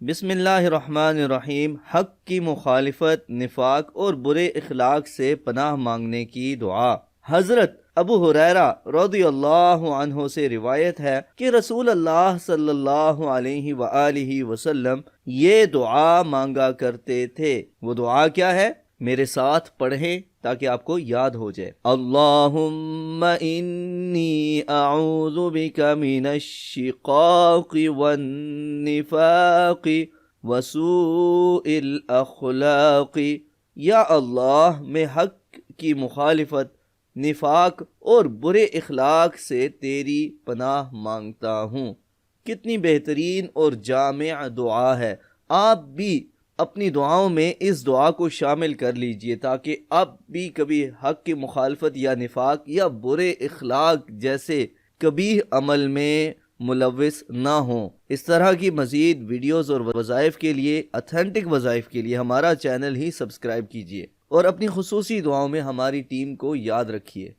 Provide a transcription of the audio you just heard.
بسم اللہ الرحمن الرحیم۔ حق کی مخالفت، نفاق اور برے اخلاق سے پناہ مانگنے کی دعا۔ حضرت ابو ہریرہ رضی اللہ عنہ سے روایت ہے کہ رسول اللہ صلی اللہ علیہ وآلہ وسلم یہ دعا مانگا کرتے تھے۔ وہ دعا کیا ہے؟ میرے ساتھ پڑھیں تاکہ آپ کو یاد ہو جائے۔ اللہم انی اعوذ بک من الشقاق والنفاق وسوء الاخلاق۔ یا اللہ، میں حق کی مخالفت، نفاق اور برے اخلاق سے تیری پناہ مانگتا ہوں۔ کتنی بہترین اور جامع دعا ہے۔ آپ بھی اپنی دعاؤں میں اس دعا کو شامل کر لیجئے تاکہ آپ بھی کبھی حق کی مخالفت یا نفاق یا برے اخلاق جیسے کبھی عمل میں ملوث نہ ہوں۔ اس طرح کی مزید ویڈیوز اور وظائف کے لیے، اتھینٹک وظائف کے لیے ہمارا چینل ہی سبسکرائب کیجئے اور اپنی خصوصی دعاؤں میں ہماری ٹیم کو یاد رکھیے۔